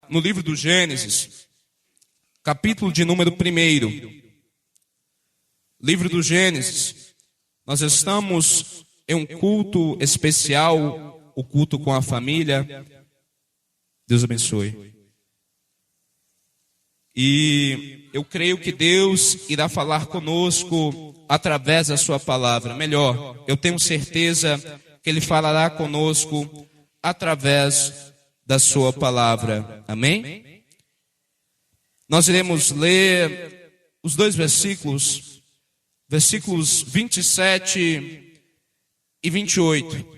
no livro do Gênesis, capítulo de número 1. Livro do Gênesis. Nós estamos em um culto especial, o culto com a família. Deus abençoe. E eu creio que Deus irá falar conosco através da sua palavra. Melhor, eu tenho certeza que Ele falará conosco através da sua palavra. Amém? Nós iremos ler os dois versículos 27 e 28.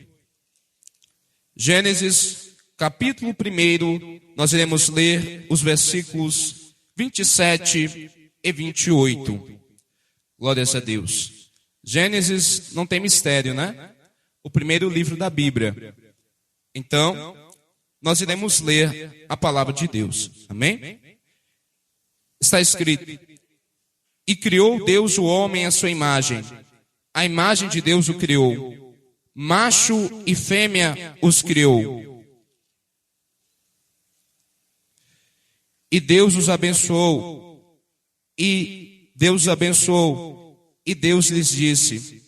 Gênesis, capítulo 1, nós iremos ler os versículos 27 e 28. Glórias a Deus. Gênesis não tem mistério, né? O primeiro livro da Bíblia. Então, nós iremos ler a palavra de Deus. Amém? Está escrito: e criou Deus o homem à sua imagem. A imagem de Deus o criou. Macho e fêmea os criou. E Deus os abençoou. E Deus lhes disse: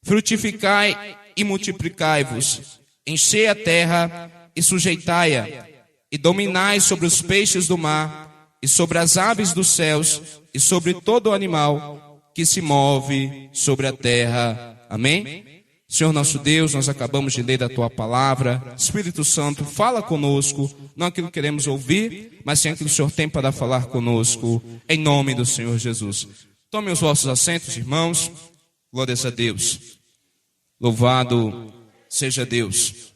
frutificai e multiplicai-vos, enchei a terra e sujeitai-a, e dominai sobre os peixes do mar, e sobre as aves dos céus, e sobre todo o animal que se move sobre a terra. Amém? Senhor nosso Deus, nós acabamos de ler a Tua palavra. Espírito Santo, fala conosco, não aquilo que queremos ouvir, mas sim aquilo que o Senhor tem para falar conosco, em nome do Senhor Jesus. Tomem os vossos assentos, irmãos. Glórias a Deus. Louvado seja Deus.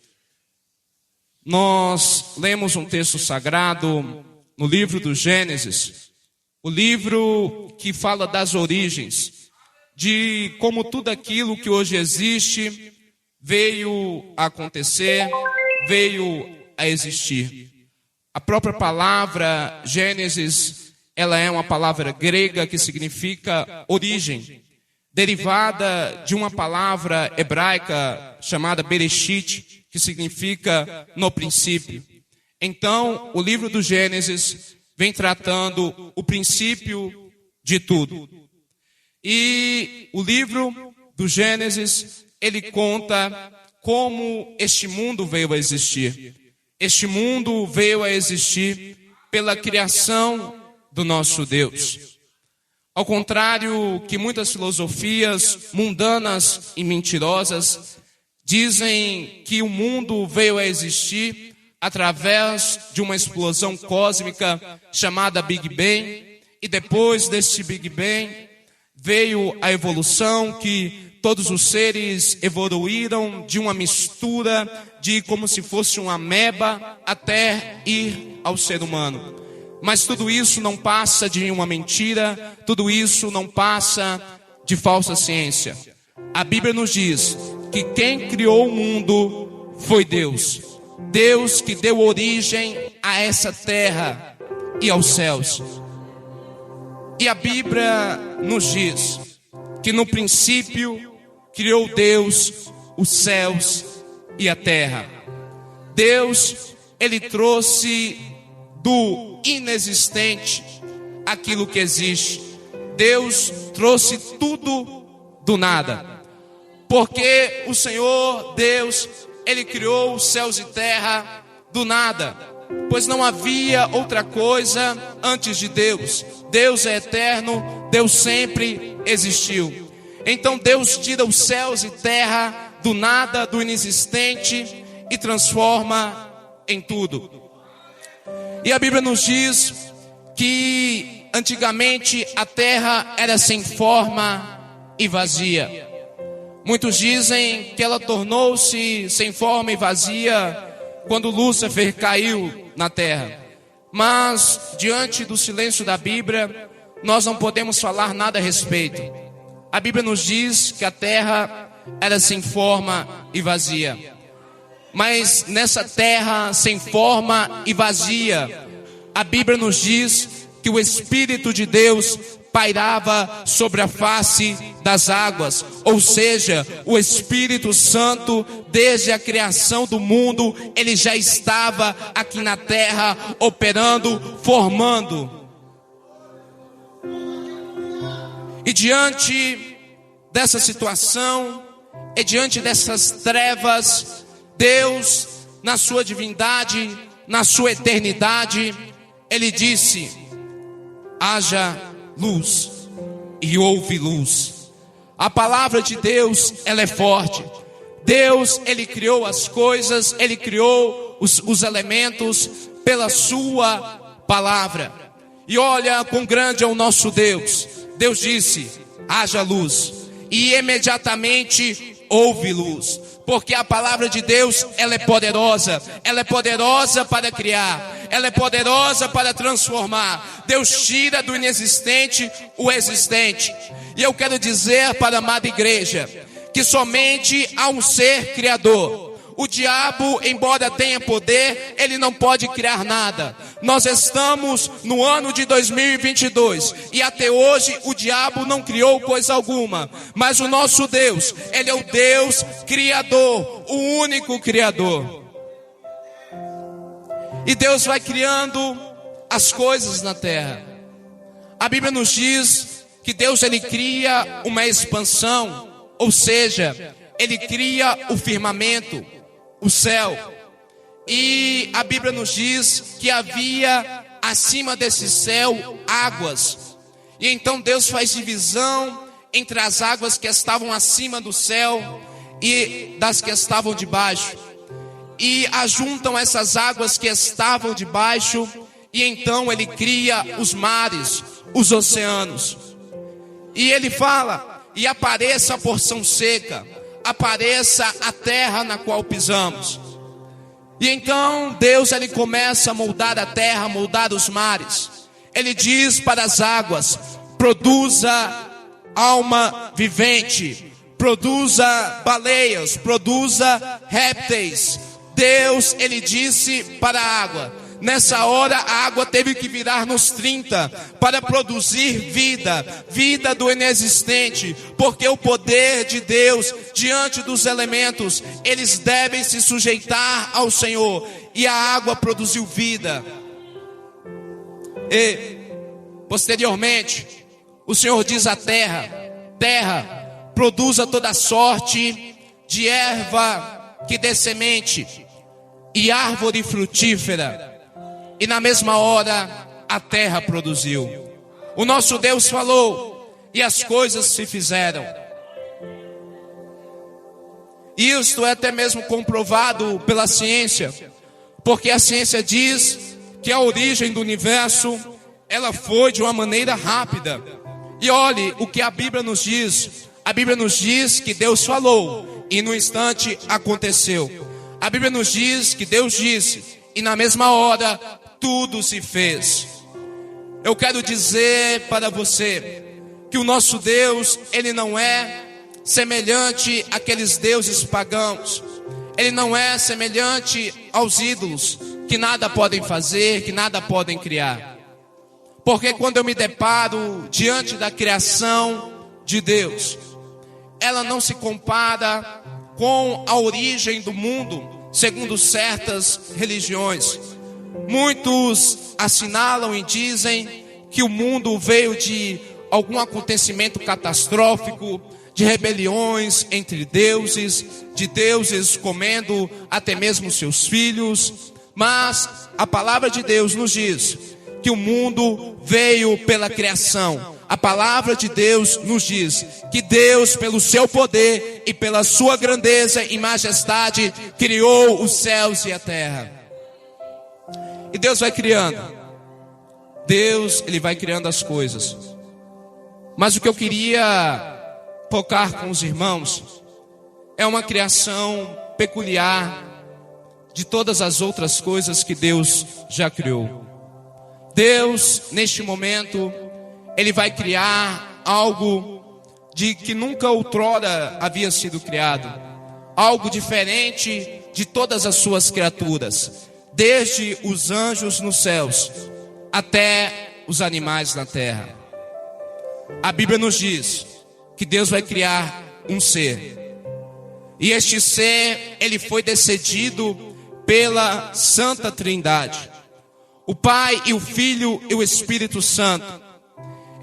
Nós lemos um texto sagrado no livro do Gênesis, o livro que fala das origens, de como tudo aquilo que hoje existe veio a acontecer, veio a existir. A própria palavra Gênesis, ela é uma palavra grega que significa origem, derivada de uma palavra hebraica chamada Bereshit, que significa no princípio. Então, o livro do Gênesis vem tratando o princípio de tudo. E o livro do Gênesis, ele conta como este mundo veio a existir. Este mundo veio a existir pela criação do nosso Deus. Ao contrário que muitas filosofias mundanas e mentirosas dizem que o mundo veio a existir através de uma explosão cósmica chamada Big Bang, e depois desse Big Bang veio a evolução, que todos os seres evoluíram de uma mistura de como se fosse uma ameba até ir ao ser humano. Mas tudo isso não passa de uma mentira, tudo isso não passa de falsa ciência. A Bíblia nos diz que quem criou o mundo foi Deus. Deus que deu origem a essa terra e aos céus. E a Bíblia nos diz que no princípio criou Deus os céus e a terra. Deus, Ele trouxe do inexistente aquilo que existe. Deus trouxe tudo do nada. Porque o Senhor Deus, Ele criou os céus e terra do nada, pois não havia outra coisa antes de Deus. Deus é eterno, Deus sempre existiu. Então Deus tira os céus e terra do nada, do inexistente, e transforma em tudo. E a Bíblia nos diz que antigamente a terra era sem forma e vazia. Muitos dizem que ela tornou-se sem forma e vazia quando Lúcifer caiu na terra. Mas, diante do silêncio da Bíblia, nós não podemos falar nada a respeito. A Bíblia nos diz que a terra era sem forma e vazia. Mas nessa terra sem forma e vazia, a Bíblia nos diz que o Espírito de Deus pairava sobre a face das águas, ou seja, o Espírito Santo, desde a criação do mundo, ele já estava aqui na terra, operando, formando. E diante dessa situação, e diante dessas trevas, Deus, na sua divindade, na sua eternidade, ele disse: haja luz, e houve luz. A palavra de Deus, ela é forte. Deus, ele criou as coisas, ele criou os elementos pela sua palavra. E olha quão grande é o nosso Deus. Deus disse: haja luz, e imediatamente houve luz. Porque a palavra de Deus, ela é poderosa para criar, ela é poderosa para transformar. Deus tira do inexistente o existente. E eu quero dizer para a amada igreja, que somente há um ser criador. O diabo, embora tenha poder, ele não pode criar nada. Nós estamos no ano de 2022 e até hoje o diabo não criou coisa alguma. Mas o nosso Deus, ele é o Deus criador, o único criador. E Deus vai criando as coisas na terra. A Bíblia nos diz que Deus, ele cria uma expansão, ou seja, ele cria o firmamento, o céu. E a Bíblia nos diz que havia acima desse céu águas. E então Deus faz divisão entre as águas que estavam acima do céu e das que estavam debaixo. E ajuntam essas águas que estavam debaixo, e então ele cria os mares, os oceanos. E ele fala: e apareça a porção seca, apareça a terra na qual pisamos. E então Deus, ele começa a moldar a terra, moldar os mares. Ele diz para as águas: produza alma vivente, produza baleias, produza répteis. Deus, ele disse para a água. Nessa hora a água teve que virar nos 30 para produzir vida, vida do inexistente, porque o poder de Deus diante dos elementos, eles devem se sujeitar ao Senhor, e a água produziu vida. E posteriormente o Senhor diz à terra: terra, produza toda sorte de erva que dê semente e árvore frutífera. E na mesma hora a terra produziu. O nosso Deus falou e as coisas se fizeram. Isto é até mesmo comprovado pela ciência, porque a ciência diz que a origem do universo, ela foi de uma maneira rápida. E olhe o que a Bíblia nos diz. A Bíblia nos diz que Deus falou e no instante aconteceu. A Bíblia nos diz que Deus disse e na mesma hora tudo se fez. Eu quero dizer para você que o nosso Deus, ele não é semelhante àqueles deuses pagãos. Ele não é semelhante aos ídolos que nada podem fazer, que nada podem criar. Porque quando eu me deparo diante da criação de Deus, ela não se compara com a origem do mundo, segundo certas religiões. Muitos assinalam e dizem que o mundo veio de algum acontecimento catastrófico, de rebeliões entre deuses, de deuses comendo até mesmo seus filhos. Mas a palavra de Deus nos diz que o mundo veio pela criação. A palavra de Deus nos diz que Deus, pelo seu poder e pela sua grandeza e majestade, criou os céus e a terra. E Deus vai criando. Deus, ele vai criando as coisas. Mas o que eu queria tocar com os irmãos é uma criação peculiar de todas as outras coisas que Deus já criou. Deus, neste momento, ele vai criar algo de que nunca outrora havia sido criado. Algo diferente de todas as suas criaturas. Desde os anjos nos céus, até os animais na terra. A Bíblia nos diz que Deus vai criar um ser. E este ser, ele foi decidido pela Santa Trindade. O Pai e o Filho e o Espírito Santo.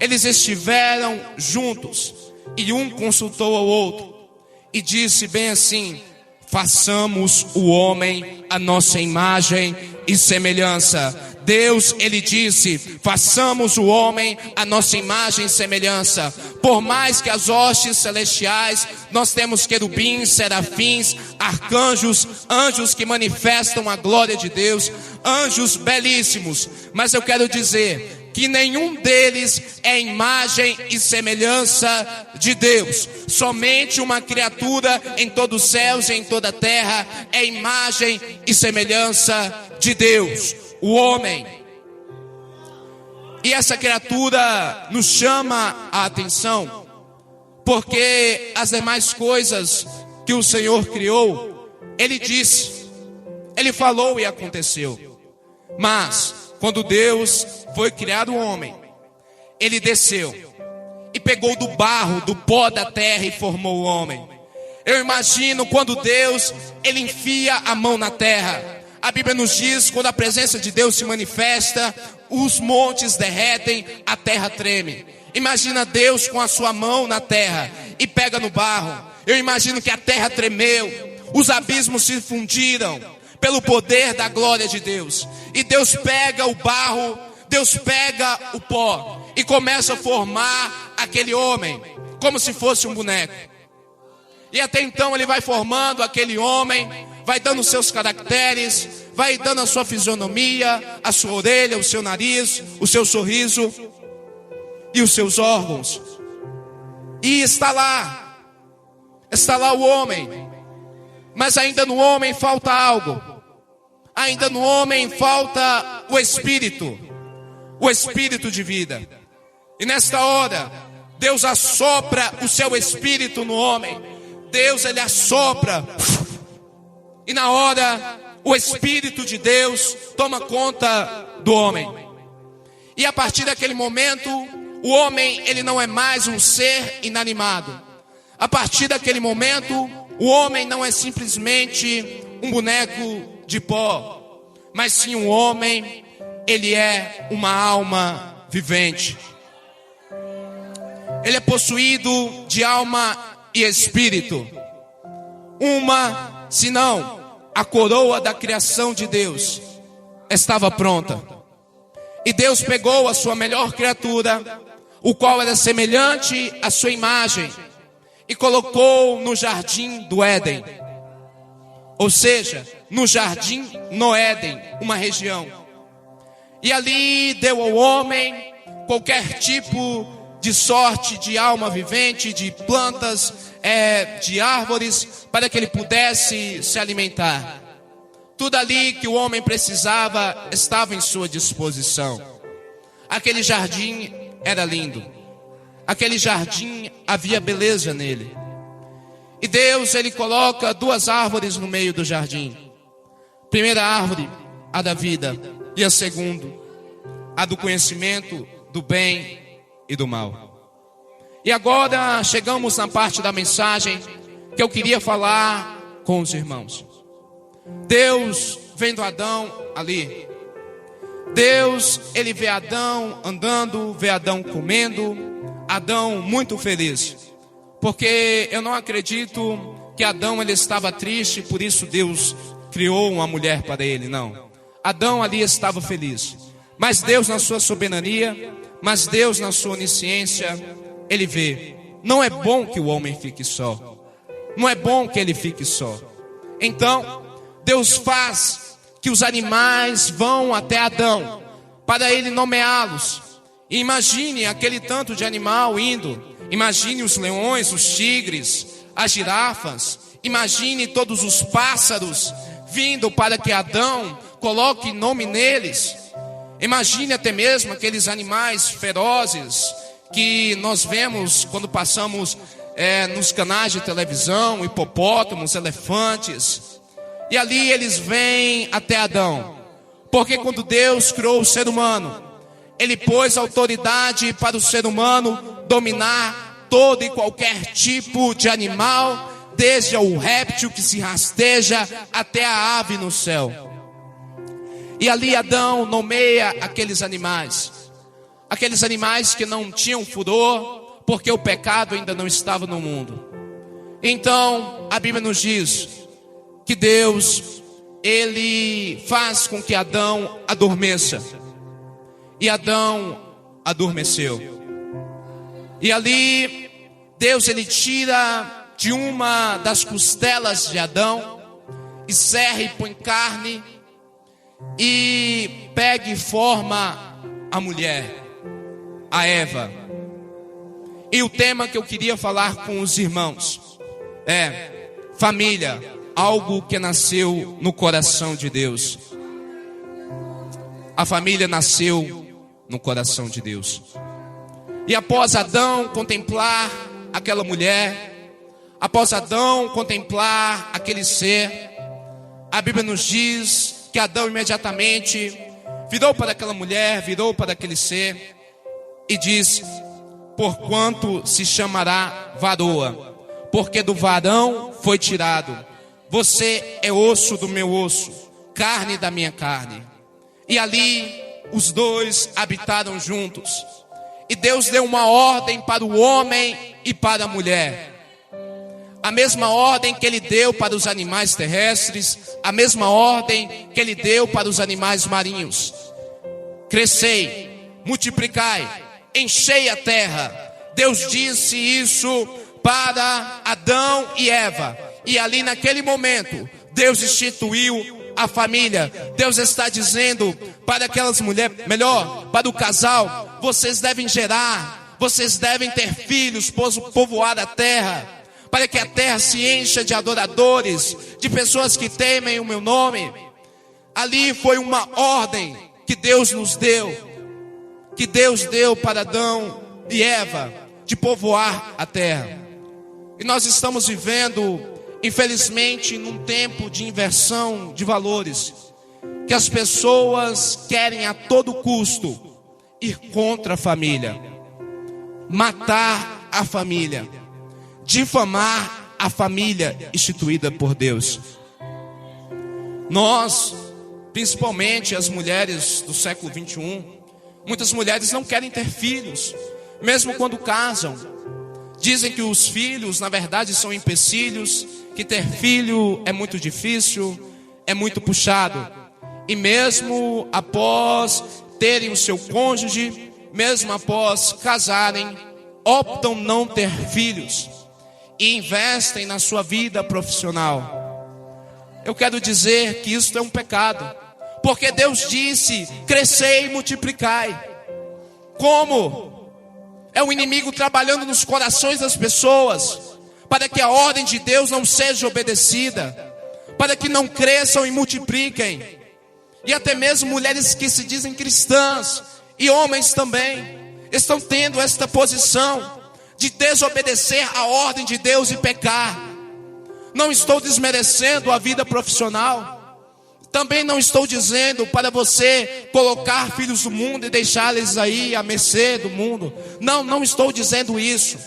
Eles estiveram juntos e um consultou ao outro e disse bem assim: façamos o homem à nossa imagem e semelhança. Deus, ele disse: façamos o homem à nossa imagem e semelhança. Por mais que as hostes celestiais, nós temos querubins, serafins, arcanjos, anjos que manifestam a glória de Deus, anjos belíssimos, mas eu quero dizer que nenhum deles é imagem e semelhança de Deus. Somente uma criatura em todos os céus e em toda a terra é imagem e semelhança de Deus, o homem. E essa criatura nos chama a atenção, porque as demais coisas que o Senhor criou, Ele disse, Ele falou e aconteceu. Mas quando Deus foi criar o homem, Ele desceu e pegou do barro, do pó da terra e formou o homem. Eu imagino quando Deus, Ele enfia a mão na terra. A Bíblia nos diz, quando a presença de Deus se manifesta, os montes derretem, a terra treme. Imagina Deus com a sua mão na terra e pega no barro. Eu imagino que a terra tremeu, os abismos se fundiram pelo poder da glória de Deus. E Deus pega o barro, Deus pega o pó e começa a formar aquele homem como se fosse um boneco. E até então ele vai formando aquele homem, vai dando seus caracteres, vai dando a sua fisionomia, a sua orelha, o seu nariz, o seu sorriso e os seus órgãos. E está lá o homem. Mas ainda no homem falta algo. Ainda no homem falta o espírito de vida. E nesta hora, Deus assopra o seu espírito no homem. Deus, ele assopra. E na hora, o Espírito de Deus toma conta do homem. E a partir daquele momento, o homem, ele não é mais um ser inanimado. A partir daquele momento, o homem não é simplesmente um boneco de pó, mas sim um homem, ele é uma alma vivente. Ele é possuído de alma e espírito. Senão a coroa da criação de Deus estava pronta. E Deus pegou a sua melhor criatura, o qual era semelhante à sua imagem, e colocou no jardim do Éden. Ou seja, no jardim no Éden, uma região. E ali deu ao homem qualquer tipo de sorte de alma vivente, de plantas, de árvores, para que ele pudesse se alimentar. Tudo ali que o homem precisava estava em sua disposição. Aquele jardim era lindo. Aquele jardim havia beleza nele. E Deus, ele coloca duas árvores no meio do jardim. Primeira árvore, a da vida, e a segunda, a do conhecimento do bem e do mal. E agora chegamos na parte da mensagem que eu queria falar com os irmãos. Deus vendo Adão ali. Deus, ele vê Adão andando, vê Adão comendo, Adão muito feliz. Porque eu não acredito que Adão, ele estava triste, por isso Deus criou uma mulher para ele, não. Adão ali estava feliz. Mas Deus, na sua soberania, mas Deus, na sua onisciência, ele vê, não é bom que o homem fique só. Não é bom que ele fique só. Então, Deus faz que os animais vão até Adão, para ele nomeá-los. E imagine aquele tanto de animal indo. Imagine os leões, os tigres, as girafas. Imagine todos os pássaros vindo para que Adão coloque nome neles. Imagine até mesmo aqueles animais ferozes que nós vemos quando passamos nos canais de televisão, hipopótamos, elefantes. E ali eles vêm até Adão. Porque quando Deus criou o ser humano, Ele pôs autoridade para o ser humano dominar todo e qualquer tipo de animal, desde o réptil que se rasteja até a ave no céu. E ali Adão nomeia aqueles animais que não tinham furor, porque o pecado ainda não estava no mundo. Então a Bíblia nos diz que Deus, Ele faz com que Adão adormeça. E Adão adormeceu. E ali Deus, Ele tira de uma das costelas de Adão e serra e põe carne e pega e forma a mulher, a Eva. E o tema que eu queria falar com os irmãos é família, algo que nasceu no coração de Deus. A família nasceu no coração de Deus. E após Adão contemplar aquela mulher, após Adão contemplar aquele ser, a Bíblia nos diz que Adão imediatamente virou para aquela mulher, virou para aquele ser e disse: porquanto se chamará varoa, porque do varão foi tirado. Você é osso do meu osso, carne da minha carne. E ali os dois habitaram juntos. E Deus deu uma ordem para o homem e para a mulher. A mesma ordem que Ele deu para os animais terrestres, a mesma ordem que Ele deu para os animais marinhos. Crescei, multiplicai, enchei a terra. Deus disse isso para Adão e Eva. E ali naquele momento, Deus instituiu a família. Deus está dizendo para aquelas mulheres, melhor, para o casal: vocês devem gerar, vocês devem ter filhos, povoar a terra, para que a terra se encha de adoradores, de pessoas que temem o meu nome. Ali foi uma ordem que Deus nos deu, que Deus deu para Adão e Eva, de povoar a terra. E nós estamos vivendo, infelizmente, num tempo de inversão de valores, que as pessoas querem a todo custo ir contra a família, matar a família, difamar a família instituída por Deus. Nós, principalmente as mulheres do século 21, muitas mulheres não querem ter filhos, mesmo quando casam. Dizem que os filhos, na verdade, são empecilhos, que ter filho é muito difícil, é muito puxado. E mesmo após terem o seu cônjuge, mesmo após casarem, optam não ter filhos e investem na sua vida profissional. Eu quero dizer que isso é um pecado, porque Deus disse: crescei e multiplicai. Como? É o inimigo trabalhando nos corações das pessoas, para que a ordem de Deus não seja obedecida, para que não cresçam e multipliquem. E até mesmo mulheres que se dizem cristãs, e homens também, estão tendo esta posição de desobedecer a ordem de Deus e pecar. Não estou desmerecendo a vida profissional, também não estou dizendo para você colocar filhos do mundo e deixá-los aí à mercê do mundo. Não estou dizendo isso.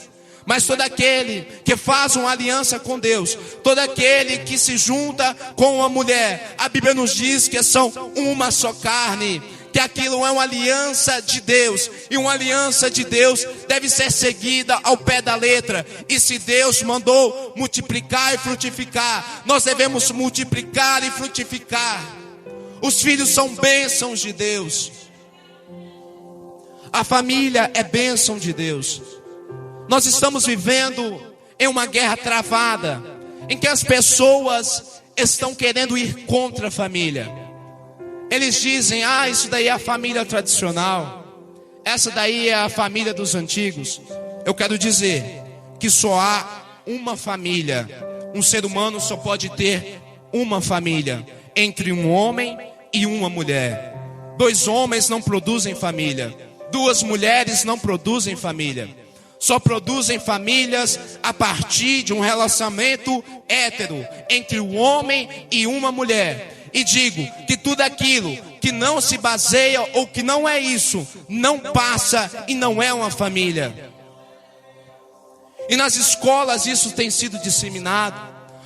Mas todo aquele que faz uma aliança com Deus, todo aquele que se junta com uma mulher, a Bíblia nos diz que são uma só carne, que aquilo é uma aliança de Deus, e uma aliança de Deus deve ser seguida ao pé da letra. E se Deus mandou multiplicar e frutificar, nós devemos multiplicar e frutificar. Os filhos são bênçãos de Deus, a família é bênção de Deus. Nós estamos vivendo em uma guerra travada, em que as pessoas estão querendo ir contra a família. Eles dizem: isso daí é a família tradicional, essa daí é a família dos antigos. Eu quero dizer que só há uma família. Um ser humano só pode ter uma família, entre um homem e uma mulher. Dois homens não produzem família, duas mulheres não produzem família. Só produzem famílias a partir de um relacionamento hétero entre um homem e uma mulher. e digo que tudo aquilo que não se baseia ou que não é isso, não passa e não é uma família. E nas escolas isso tem sido disseminado,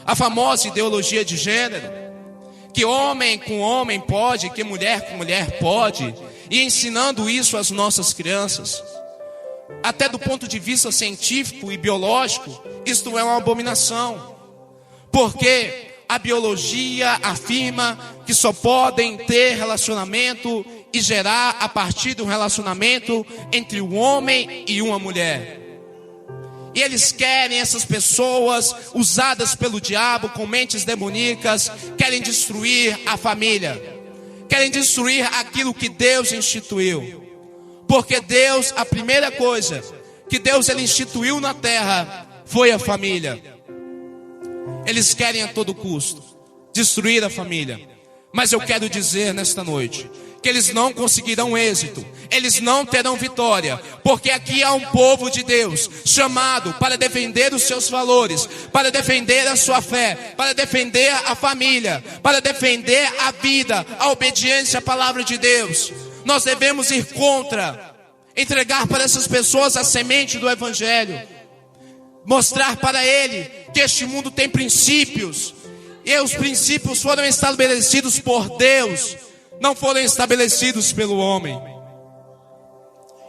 a famosa ideologia de gênero, que homem com homem pode, que mulher com mulher pode, e ensinando isso às nossas crianças. Até do ponto de vista científico e biológico, isto é uma abominação, porque a biologia afirma que só podem ter relacionamento e gerar a partir de um relacionamento entre um homem e uma mulher. E eles querem essas pessoas usadas pelo diabo com mentes demoníacas, querem destruir a família, querem destruir aquilo que Deus instituiu. Porque Deus, a primeira coisa que Deus ele instituiu na terra foi a família. Eles querem a todo custo destruir a família. Mas eu quero dizer nesta noite que eles não conseguirão êxito, eles não terão vitória, porque aqui há um povo de Deus chamado para defender os seus valores, para defender a sua fé, para defender a família, para defender a vida, a obediência à palavra de Deus. Nós devemos ir contra, entregar para essas pessoas a semente do Evangelho, mostrar para ele que este mundo tem princípios, e os princípios foram estabelecidos por Deus, não foram estabelecidos pelo homem.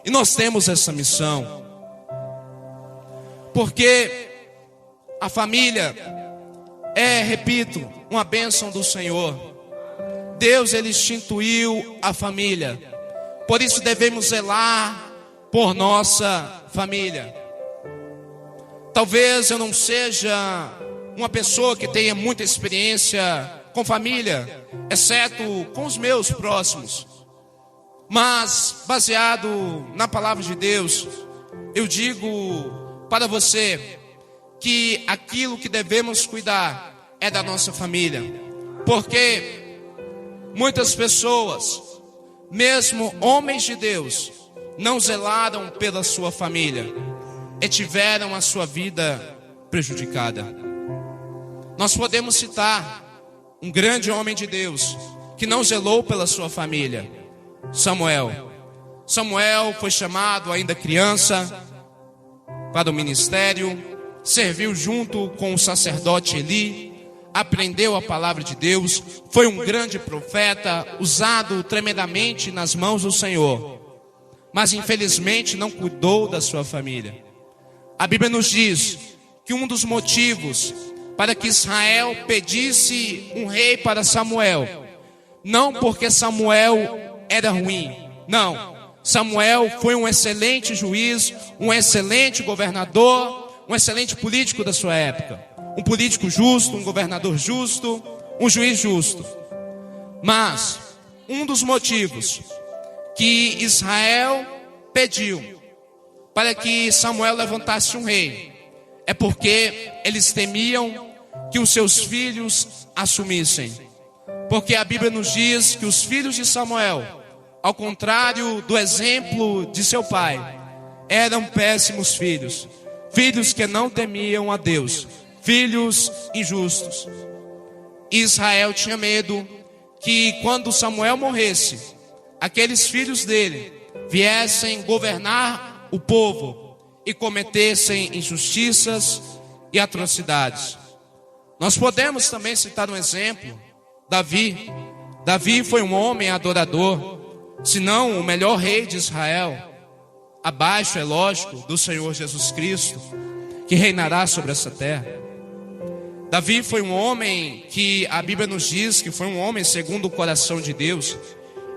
E nós temos essa missão, porque a família é, repito, uma bênção do Senhor. Deus ele instituiu a família, por isso devemos zelar por nossa família. Talvez eu não seja uma pessoa que tenha muita experiência com família, exceto com os meus próximos, mas baseado na palavra de Deus, eu digo para você que aquilo que devemos cuidar é da nossa família, porque muitas pessoas, mesmo homens de Deus, não zelaram pela sua família e tiveram a sua vida prejudicada. Nós podemos citar um grande homem de Deus que não zelou pela sua família, Samuel. Samuel foi chamado ainda criança para o ministério, serviu junto com o sacerdote Eli, aprendeu a palavra de Deus, foi um grande profeta, usado tremendamente nas mãos do Senhor, mas infelizmente não cuidou da sua família. A Bíblia nos diz que um dos motivos para que Israel pedisse um rei para Samuel, não porque Samuel era ruim, não. Samuel foi um excelente juiz, um excelente governador, um excelente político da sua época, um político justo, um governador justo, um juiz justo. Mas um dos motivos que Israel pediu para que Samuel levantasse um rei é porque eles temiam que os seus filhos assumissem. Porque a Bíblia nos diz que os filhos de Samuel, ao contrário do exemplo de seu pai, eram péssimos filhos, filhos que não temiam a Deus, filhos injustos. Israel tinha medo que quando Samuel morresse, aqueles filhos dele viessem governar o povo e cometessem injustiças e atrocidades. Nós podemos também citar um exemplo, Davi. Davi foi um homem adorador, se não o melhor rei de Israel, abaixo, é lógico, do Senhor Jesus Cristo, que reinará sobre essa terra. Davi foi um homem que a Bíblia nos diz que foi um homem segundo o coração de Deus.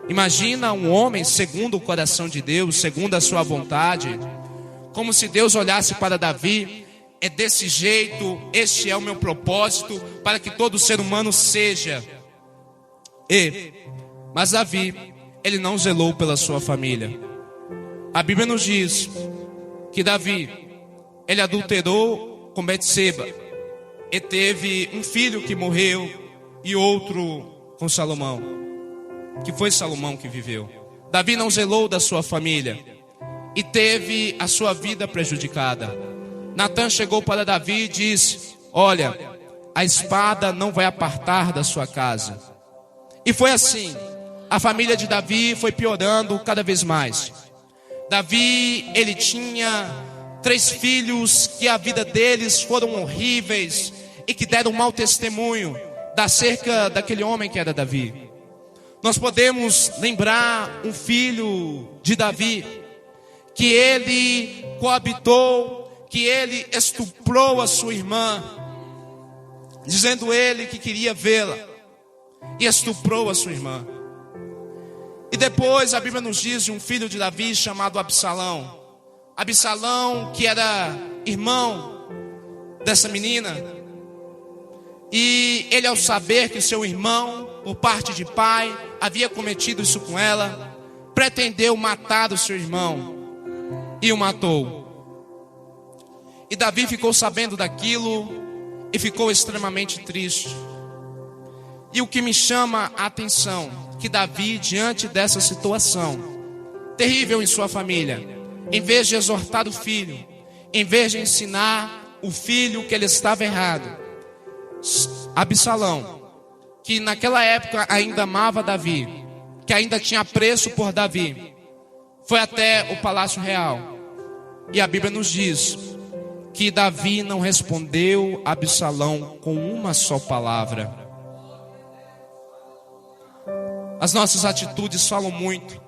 Imagina um homem segundo o coração de Deus, segundo a sua vontade, como se Deus olhasse para Davi: é desse jeito, este é o meu propósito, para que todo ser humano seja. Mas Davi, ele não zelou pela sua família. A Bíblia nos diz que Davi, ele adulterou com Betseba e teve um filho que morreu e outro com Salomão, que foi Salomão que viveu. Davi não zelou da sua família e teve a sua vida prejudicada. Natã chegou para Davi e disse: olha, a espada não vai apartar da sua casa. E foi assim, a família de Davi foi piorando cada vez mais. Davi, ele tinha 3 filhos que a vida deles foram horríveis e que deram um mau testemunho acerca daquele homem que era Davi. Nós podemos lembrar um filho de Davi, que ele coabitou, que ele estuprou a sua irmã, dizendo ele que queria vê-la, e estuprou a sua irmã. E depois a Bíblia nos diz de um filho de Davi chamado Absalão. Absalão, que era irmão dessa menina, e ele, ao saber que seu irmão, por parte de pai, havia cometido isso com ela, pretendeu matar o seu irmão e o matou. E Davi ficou sabendo daquilo e ficou extremamente triste. E o que me chama a atenção, que Davi, diante dessa situação terrível em sua família, em vez de exortar o filho, em vez de ensinar o filho que ele estava errado, Absalão, que naquela época ainda amava Davi, que ainda tinha apreço por Davi, foi até o palácio real. E a Bíblia nos diz que Davi não respondeu a Absalão com uma só palavra. As nossas atitudes falam muito.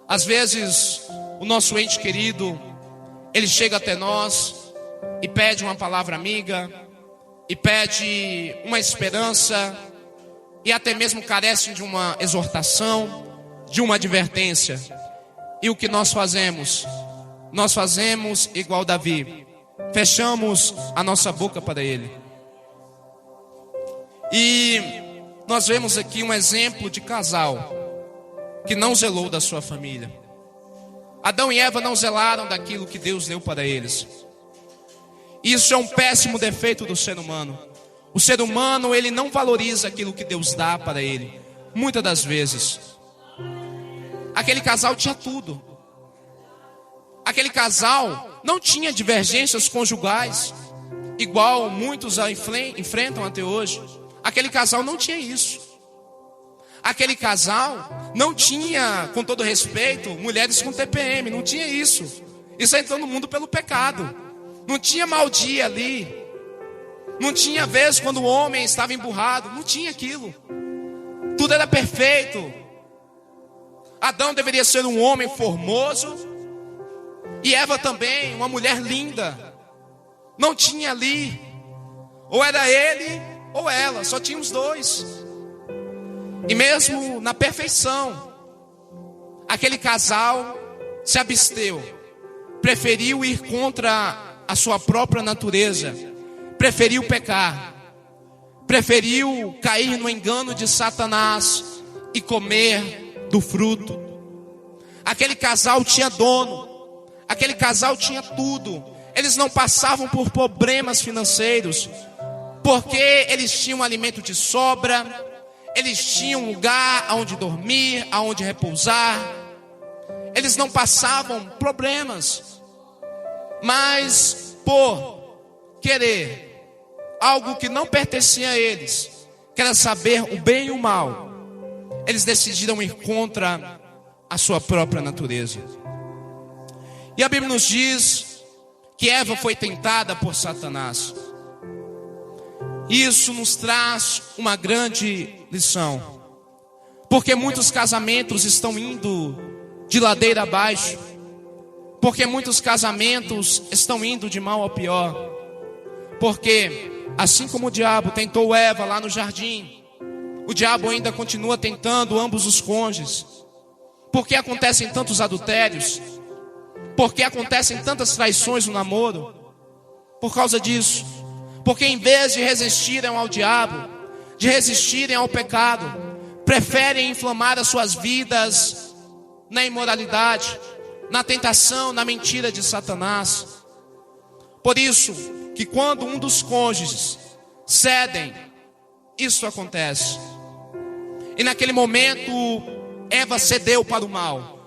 Às vezes, o nosso ente querido, ele chega até nós e pede uma palavra amiga, e pede uma esperança, e até mesmo carece de uma exortação, de uma advertência. E o que nós fazemos? Nós fazemos igual Davi, fechamos a nossa boca para ele. E nós vemos aqui um exemplo de casal que não zelou da sua família. Adão e Eva não zelaram daquilo que Deus deu para eles. Isso é um péssimo defeito do ser humano. O ser humano, ele não valoriza aquilo que Deus dá para ele. Muitas das vezes. Aquele casal tinha tudo. Aquele casal não tinha divergências conjugais, igual muitos enfrentam até hoje. Aquele casal não tinha isso. Aquele casal não tinha, com todo respeito, mulheres com TPM. Não tinha isso. Isso entrou no mundo pelo pecado. Não tinha mau dia ali. Não tinha vez quando o homem estava emburrado. Não tinha aquilo. Tudo era perfeito. Adão deveria ser um homem formoso, e Eva também, uma mulher linda. Não tinha ali. Ou era ele ou ela. Só tinha os dois. E mesmo na perfeição, aquele casal se absteu. Preferiu ir contra a sua própria natureza, preferiu pecar, preferiu cair no engano de Satanás e comer do fruto. Aquele casal tinha dono, aquele casal tinha tudo. Eles não passavam por problemas financeiros, porque eles tinham alimento de sobra, eles tinham um lugar aonde dormir, aonde repousar. Eles não passavam problemas. Mas por querer algo que não pertencia a eles, que era saber o bem e o mal, eles decidiram ir contra a sua própria natureza. E a Bíblia nos diz que Eva foi tentada por Satanás. Isso nos traz uma grande lição, porque muitos casamentos estão indo de ladeira abaixo, porque muitos casamentos estão indo de mal ao pior, porque assim como o diabo tentou Eva lá no jardim, o diabo ainda continua tentando ambos os cônjuges. Porque acontecem tantos adultérios, porque acontecem tantas traições no namoro, por causa disso. Porque em vez de resistirem ao diabo, de resistirem ao pecado, preferem inflamar as suas vidas na imoralidade, na tentação, na mentira de Satanás. Por isso que quando um dos cônjuges cedem, isso acontece. E naquele momento Eva cedeu para o mal.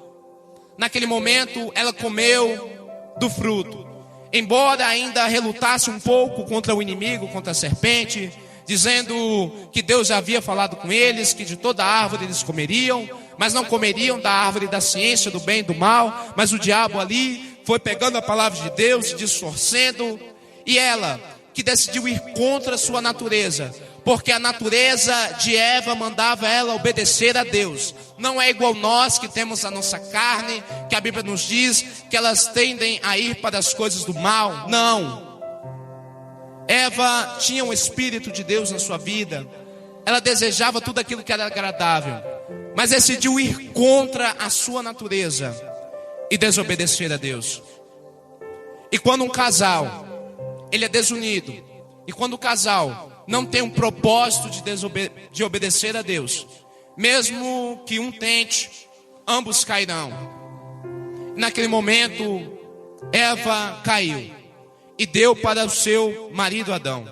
Naquele momento ela comeu do fruto. Embora ainda relutasse um pouco contra o inimigo, contra a serpente, dizendo que Deus já havia falado com eles, que de toda árvore eles comeriam, mas não comeriam da árvore da ciência, do bem e do mal. Mas o diabo ali foi pegando a palavra de Deus, distorcendo, e ela que decidiu ir contra a sua natureza, porque a natureza de Eva mandava ela obedecer a Deus. Não é igual nós que temos a nossa carne, que a Bíblia nos diz que elas tendem a ir para as coisas do mal. Não. Eva tinha um Espírito de Deus na sua vida. Ela desejava tudo aquilo que era agradável, mas decidiu ir contra a sua natureza e desobedecer a Deus. E quando um casal, ele é desunido, e quando o casal não tem um propósito de obedecer a Deus, mesmo que um tente, ambos cairão. Naquele momento, Eva caiu e deu para o seu marido Adão,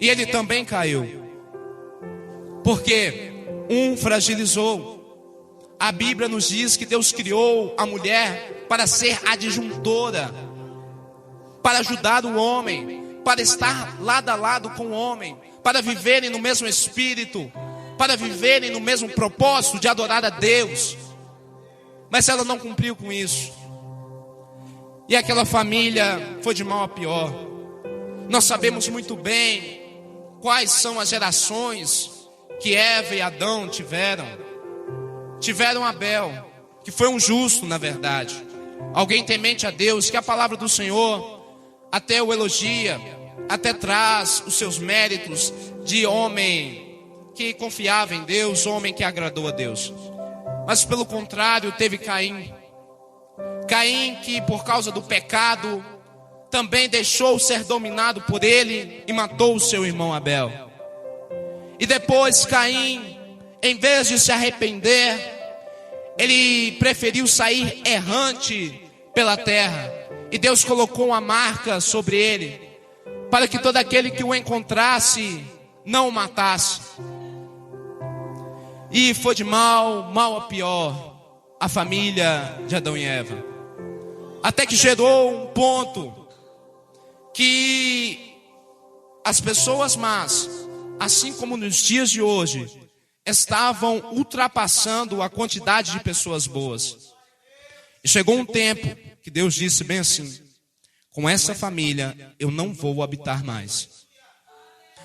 e ele também caiu, porque um fragilizou. A Bíblia nos diz que Deus criou a mulher para ser adjuntora, para ajudar o homem, para estar lado a lado com o homem, para viverem no mesmo espírito, para viverem no mesmo propósito de adorar a Deus. Mas ela não cumpriu com isso, e aquela família foi de mal a pior. Nós sabemos muito bem quais são as gerações que Eva e Adão tiveram. Tiveram Abel, que foi um justo, na verdade, alguém temente a Deus, que a palavra do Senhor até o elogia, até traz os seus méritos de homem que confiava em Deus, homem que agradou a Deus. Mas pelo contrário, teve Caim. Caim, que por causa do pecado também deixou ser dominado por ele e matou o seu irmão Abel. E depois Caim, em vez de se arrepender, ele preferiu sair errante pela terra, e Deus colocou uma marca sobre ele, para que todo aquele que o encontrasse não o matasse. E foi de mal a pior a família de Adão e Eva, até que gerou um ponto que as pessoas más, assim como nos dias de hoje, estavam ultrapassando a quantidade de pessoas boas. E chegou um tempo que Deus disse bem assim: com essa família eu não vou habitar mais.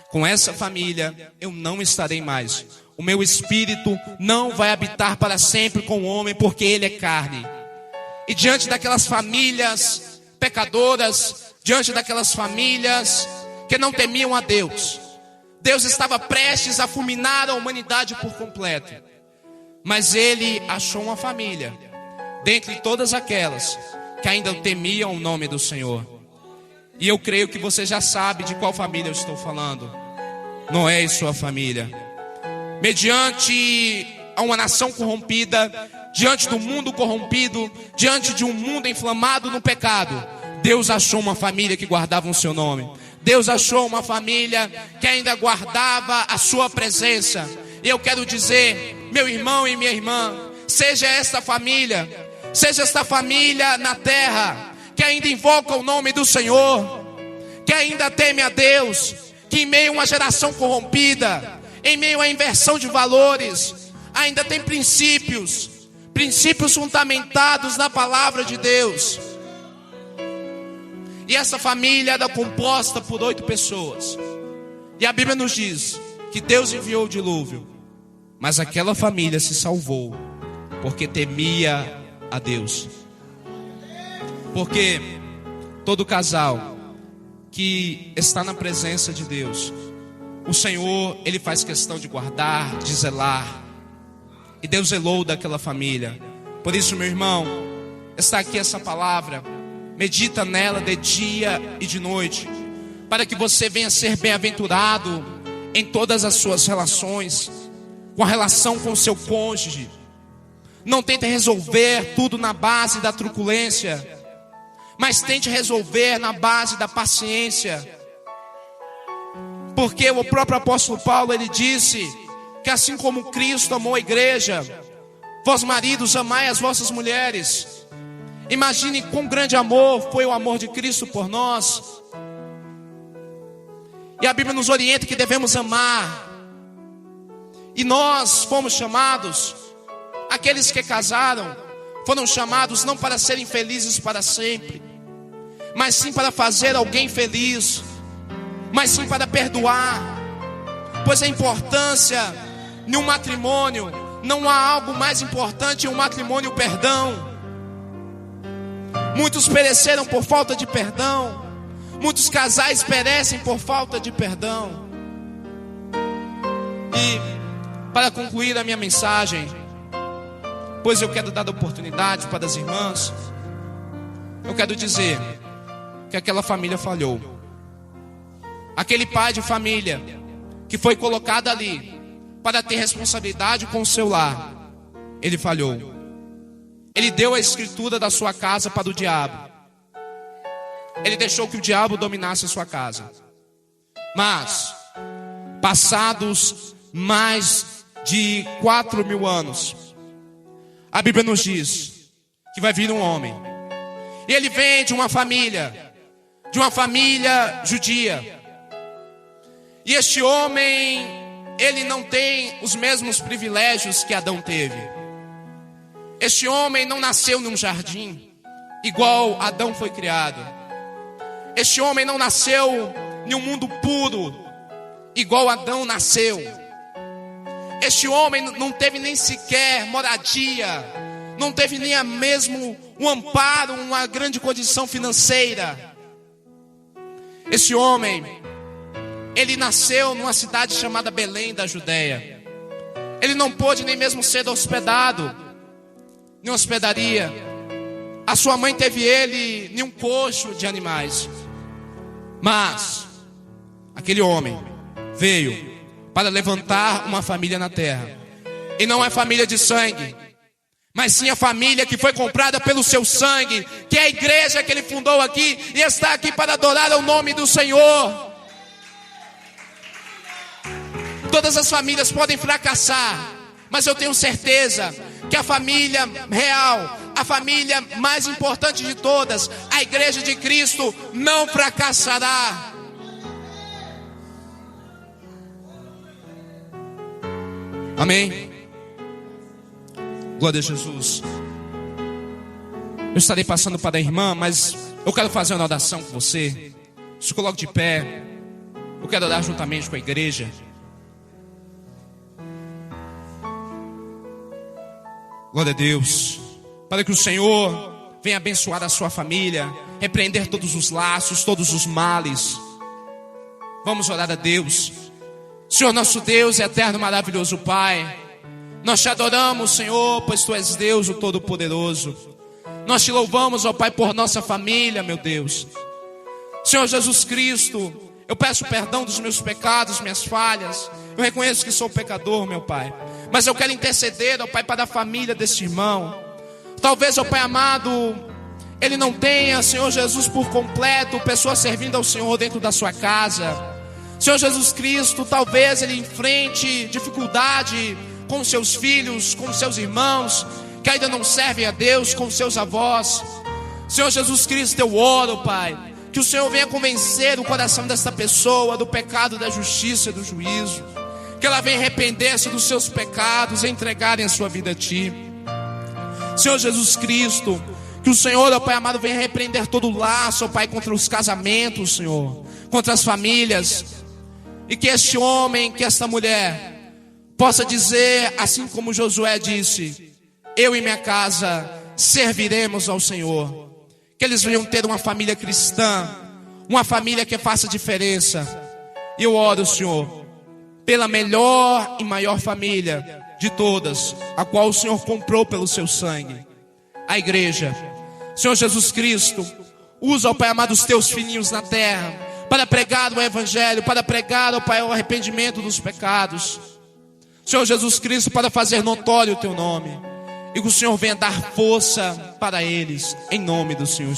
Com essa família eu não estarei mais. O meu espírito não vai habitar para sempre com o homem, porque ele é carne. E diante daquelas famílias pecadoras, diante daquelas famílias que não temiam a Deus, Deus estava prestes a fulminar a humanidade por completo. Mas ele achou uma família dentre todas aquelas que ainda temiam o nome do Senhor. E eu creio que você já sabe de qual família eu estou falando. Noé e sua família. Mediante a uma nação corrompida, diante do mundo corrompido, diante de um mundo inflamado no pecado, Deus achou uma família que guardava o seu nome. Deus achou uma família que ainda guardava a sua presença. E eu quero dizer, meu irmão e minha irmã, seja esta família na terra, que ainda invoca o nome do Senhor, que ainda teme a Deus, que em meio a uma geração corrompida, em meio à inversão de valores, ainda tem princípios fundamentados na palavra de Deus. E essa família era composta por 8 pessoas. E a Bíblia nos diz que Deus enviou o dilúvio, mas aquela família se salvou porque temia a Deus. Porque todo casal que está na presença de Deus, o Senhor, Ele faz questão de guardar, de zelar. E Deus zelou daquela família. Por isso, meu irmão, está aqui essa palavra. Medita nela de dia e de noite, para que você venha ser bem-aventurado em todas as suas relações, com a relação com o seu cônjuge. Não tente resolver tudo na base da truculência, mas tente resolver na base da paciência. Porque o próprio apóstolo Paulo, ele disse que assim como Cristo amou a igreja, vós maridos amai as vossas mulheres. Imagine quão grande amor foi o amor de Cristo por nós. E a Bíblia nos orienta que devemos amar. E nós fomos chamados, aqueles que casaram, foram chamados não para serem felizes para sempre, mas sim para fazer alguém feliz, mas sim para perdoar. Pois a importância em um matrimônio, não há algo mais importante em um matrimônio, o perdão. Muitos pereceram por falta de perdão. Muitos casais perecem por falta de perdão. E para concluir a minha mensagem, pois eu quero dar oportunidade para as irmãs, eu quero dizer que aquela família falhou. Aquele pai de família que foi colocado ali para ter responsabilidade com o seu lar, ele falhou. Ele deu a escritura da sua casa para o diabo. Ele deixou que o diabo dominasse a sua casa. Mas, passados mais de 4.000 anos, a Bíblia nos diz que vai vir um homem. E ele vem de uma família judia. E este homem, ele não tem os mesmos privilégios que Adão teve. Este homem não nasceu num jardim, igual Adão foi criado. Este homem não nasceu em um mundo puro, igual Adão nasceu. Este homem não teve nem sequer moradia, não teve nem mesmo um amparo, uma grande condição financeira. Esse homem, ele nasceu numa cidade chamada Belém da Judéia. Ele não pôde nem mesmo ser hospedado em uma hospedaria. A sua mãe teve ele em um coxo de animais. Mas aquele homem veio para levantar uma família na terra. E não é família de sangue, mas sim a família que foi comprada pelo seu sangue, que é a igreja que ele fundou aqui e está aqui para adorar o nome do Senhor. Todas as famílias podem fracassar, mas eu tenho certeza que a família real, a família mais importante de todas, a igreja de Cristo, não fracassará. Amém? Glória a Jesus. Eu estarei passando para a irmã, mas eu quero fazer uma oração com você. Se coloque de pé. Eu quero orar juntamente com a igreja. Glória a Deus. Para que o Senhor venha abençoar a sua família, repreender todos os laços, todos os males. Vamos orar a Deus. Senhor nosso Deus, eterno, maravilhoso Pai, nós te adoramos, Senhor, pois Tu és Deus, o Todo-Poderoso. Nós te louvamos, ó Pai, por nossa família, meu Deus. Senhor Jesus Cristo, eu peço perdão dos meus pecados, minhas falhas. Eu reconheço que sou pecador, meu Pai, mas eu quero interceder, ó Pai, para a família deste irmão. Talvez, ó Pai amado, ele não tenha, Senhor Jesus, por completo, pessoas servindo ao Senhor dentro da sua casa. Senhor Jesus Cristo, talvez ele enfrente dificuldade com seus filhos, com seus irmãos, que ainda não servem a Deus, com seus avós. Senhor Jesus Cristo, eu oro, Pai, que o Senhor venha convencer o coração desta pessoa do pecado, da justiça e do juízo. Que ela venha arrepender-se dos seus pecados e entregarem a sua vida a Ti. Senhor Jesus Cristo, que o Senhor, ó Pai amado, venha repreender todo o laço, ó Pai, contra os casamentos, Senhor, contra as famílias. E que este homem, que esta mulher possa dizer, assim como Josué disse: eu e minha casa serviremos ao Senhor. Que eles venham ter uma família cristã, uma família que faça diferença. E eu oro, Senhor, pela melhor e maior família de todas, a qual o Senhor comprou pelo seu sangue, a igreja. Senhor Jesus Cristo, usa, ó Pai amado, os teus filhinhos na terra para pregar o evangelho, para pregar, ó Pai, o arrependimento dos pecados. Senhor Jesus Cristo, para fazer notório o teu nome. E que o Senhor venha dar força para eles, em nome do Senhor.